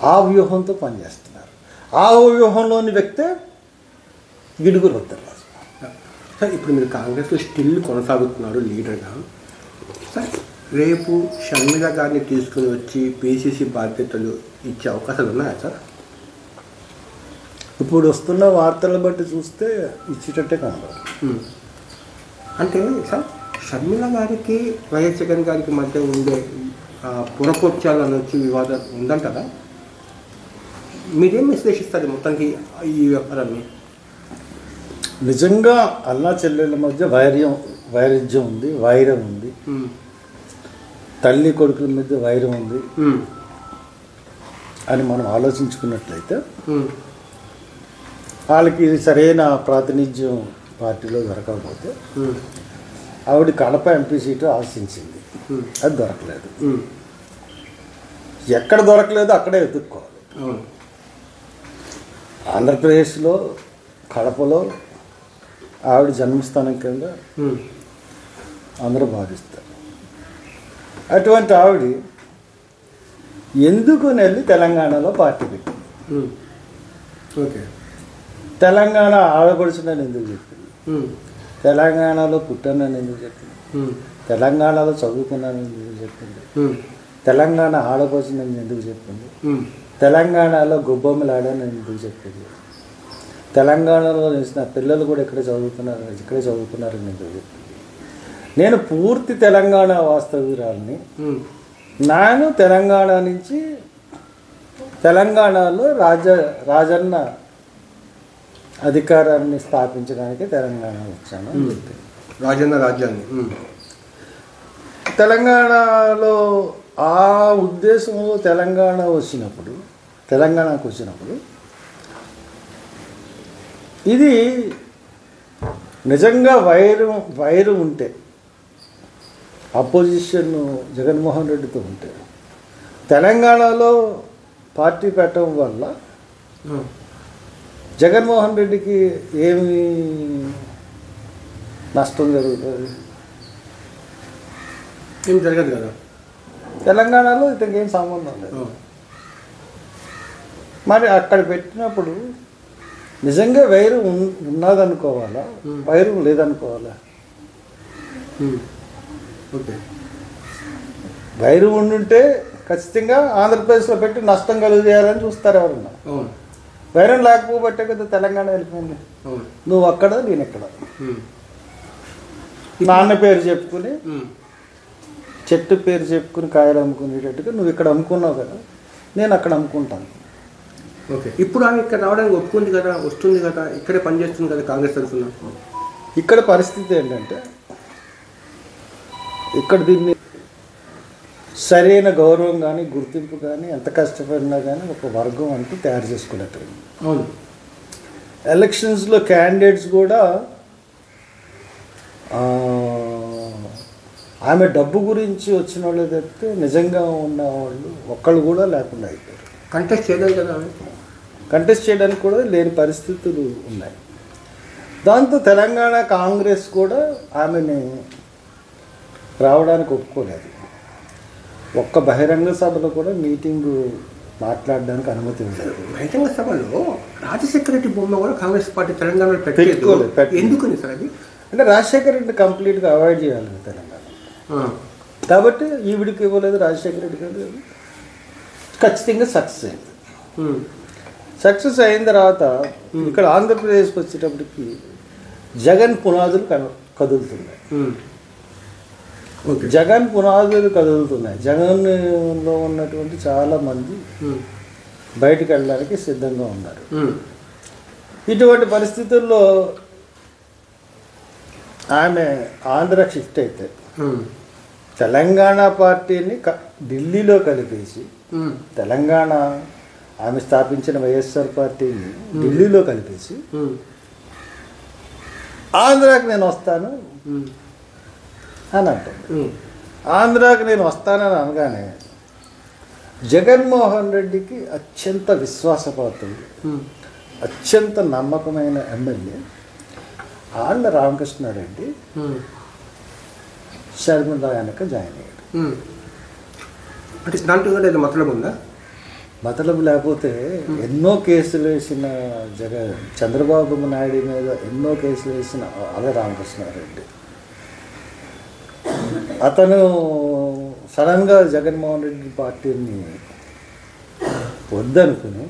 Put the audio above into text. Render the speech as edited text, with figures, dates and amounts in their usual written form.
ఆ వ్యూహంతో పనిచేస్తున్నారు. ఆ వ్యూహంలోని వ్యక్తే గిడుగురు రుద్రరాజు. సార్ ఇప్పుడు మీరు కాంగ్రెస్లో స్టిల్ కొనసాగుతున్నారు లీడర్గా. సార్ రేపు షర్మిల గారిని తీసుకుని వచ్చి పిసిసి బాధ్యతలు ఇచ్చే అవకాశాలు ఉన్నాయా సార్? ఇప్పుడు వస్తున్న వార్తలను బట్టి చూస్తే ఇచ్చేటట్టే కనబడదు. అంటే సార్ షర్మిల గారికి వైఎస్ జగన్ గారికి మధ్య ఉండే పునఃపోత్యాల నుంచి వివాదం ఉందంటారా? మీరేం విశ్లేషిస్తారు మొత్తానికి ఈ వ్యవహారాన్ని? నిజంగా అన్నా చెల్లెళ్ళ మధ్య వైరుధ్యం ఉంది, వైరం ఉంది. తల్లి కొడుకుల మధ్య వైరం ఉంది అని మనం ఆలోచించుకున్నట్లయితే వాళ్ళకి సరైన ప్రాతినిధ్యం పార్టీలో దొరకకపోతే ఆవిడ కడప ఎంపీ సీటు ఆశించింది, అది దొరకలేదు. ఎక్కడ దొరకలేదు అక్కడే వెతుక్కోవాలి. ఆంధ్రప్రదేశ్లో కడపలో ఆవిడ జన్మస్థానం కింద అందరూ భావిస్తారు. అటువంటి ఆవిడ ఎందుకు వెళ్ళి తెలంగాణలో పార్టీ పెట్టింది? ఓకే, తెలంగాణ ఆడపడుచునని ఎందుకు చెప్పింది? తెలంగాణలో పుట్టానని ఎందుకు చెప్పింది? తెలంగాణలో చదువుకున్నానని ఎందుకు చెప్పింది? తెలంగాణ ఆడపడుచునని ఎందుకు చెప్పింది? తెలంగాణలో గుబ్బమ్మలాడని ఎందుకు చెప్పింది? తెలంగాణలో నా పిల్లలు కూడా ఇక్కడే చదువుతున్నారని ఎందుకు చెప్పింది? నేను పూర్తి తెలంగాణ వాస్తవ్యురాలని. నేను తెలంగాణ నుంచి తెలంగాణలో రాజన్న అధికారాన్ని స్థాపించడానికి తెలంగాణ వచ్చాను అని చెప్పింది. రాజన్న రాజ్యాన్ని తెలంగాణలో ఆ ఉద్దేశంలో తెలంగాణకు వచ్చినప్పుడు ఇది నిజంగా వైరు ఉంటే, అపోజిషన్ జగన్మోహన్ రెడ్డితో ఉంటే, తెలంగాణలో పార్టీ పెట్టడం వల్ల జగన్మోహన్ రెడ్డికి ఏమి నష్టం జరుగుతుంది? ఏం జరగదు కదా. తెలంగాణలో ఇతనికి ఏం సంబంధం లేదు. మరి అక్కడ పెట్టినప్పుడు నిజంగా వైరు ఉన్నదనుకోవాలా, వైరు లేదనుకోవాలా? ఓకే, వైరు ఉండుంటే ఖచ్చితంగా ఆంధ్రప్రదేశ్లో పెట్టి నష్టం కలుగజేయాలని చూస్తారు ఎవరన్నా. వైరం లేకపోబట్టే కదా తెలంగాణ వెళ్ళిపోయింది. నువ్వు అక్కడ, నేను ఎక్కడ. నాన్న పేరు చెప్పుకుని, చెట్టు పేరు చెప్పుకుని కాయలు అమ్ముకునేటట్టుగా నువ్వు ఇక్కడ అమ్ముకున్నావు కదా, నేను అక్కడ అమ్ముకుంటాను. ఓకే, ఇప్పుడు ఆమె ఇక్కడ రావడానికి ఒప్పుకుంది కదా, వస్తుంది కదా, ఇక్కడే పనిచేస్తుంది కదా కాంగ్రెస్ తరఫున. ఇక్కడ పరిస్థితి ఏంటంటే, ఇక్కడ దీన్ని సరైన గౌరవం కానీ గుర్తింపు కానీ ఎంత కష్టపడినా కానీ ఒక వర్గం అంటూ తయారు చేసుకున్నట్టు. అవును, ఎలక్షన్స్లో క్యాండిడేట్స్ కూడా ఆమె డబ్బు గురించి వచ్చిన వాళ్ళు తప్పితే నిజంగా ఉన్న వాళ్ళు ఒక్కళ్ళు కూడా లేకుండా అయిపోయారు. కంటెస్ట్ చేయలేదు కదా, కంటెస్ట్ చేయడానికి కూడా లేని పరిస్థితులు ఉన్నాయి. దాంతో తెలంగాణ కాంగ్రెస్ కూడా ఆమెని రావడానికి ఒప్పుకోలేదు. ఒక్క బహిరంగ సభలో కూడా మీటింగు మాట్లాడడానికి అనుమతి ఉండదు. బహిరంగ సభలో రాజశేఖర రెడ్డి బొమ్మ కూడా కాంగ్రెస్ పార్టీ తెలంగాణలో పెట్టుకోలేదు. ఎందుకని సార్ అది? అంటే రాజశేఖర రెడ్డి కంప్లీట్గా అవాయిడ్ చేయాలి తెలంగాణ. కాబట్టి ఈవిడికి ఇవ్వలేదు, రాజశేఖర రెడ్డి కాదు. ఖచ్చితంగా సక్సెస్ అయింది. సక్సెస్ అయిన తర్వాత ఇక్కడ ఆంధ్రప్రదేశ్కి వచ్చేటప్పటికి జగన్ పునాదులు కదులుతున్నాయి. జగన్ పునాదులు కదులుతున్నాయి. జగన్లో ఉన్నటువంటి చాలామంది బయటికి వెళ్ళడానికి సిద్ధంగా ఉన్నారు. ఇటువంటి పరిస్థితుల్లో ఆమె ఆంధ్ర షిఫ్ట్ అయితే తెలంగాణ పార్టీని ఢిల్లీలో కలిపేసి, తెలంగాణ ఆమె స్థాపించిన వైఎస్ఆర్ పార్టీని ఢిల్లీలో కలిపేసి ఆంధ్రాకి నేను వస్తాను అని అంటాను. ఆంధ్రాకి నేను వస్తానని అనగానే జగన్మోహన్ రెడ్డికి అత్యంత విశ్వాసపాత్రుడు, అత్యంత నమ్మకమైన ఎమ్మెల్యే ఆళ్ళ రామకృష్ణారెడ్డి షర్మిల వెనక జాయిన్ అయ్యాడు. అంటే దాంట్లో ఏదో మతలం ఉందా? మతలబు లేకపోతే ఎన్నో కేసులు వేసిన చంద్రబాబు నాయుడు మీద ఎన్నో కేసులు వేసిన ఆళ్ళ రామకృష్ణారెడ్డి అతను సడన్గా జగన్మోహన్ రెడ్డి పార్టీని వద్దనుకుని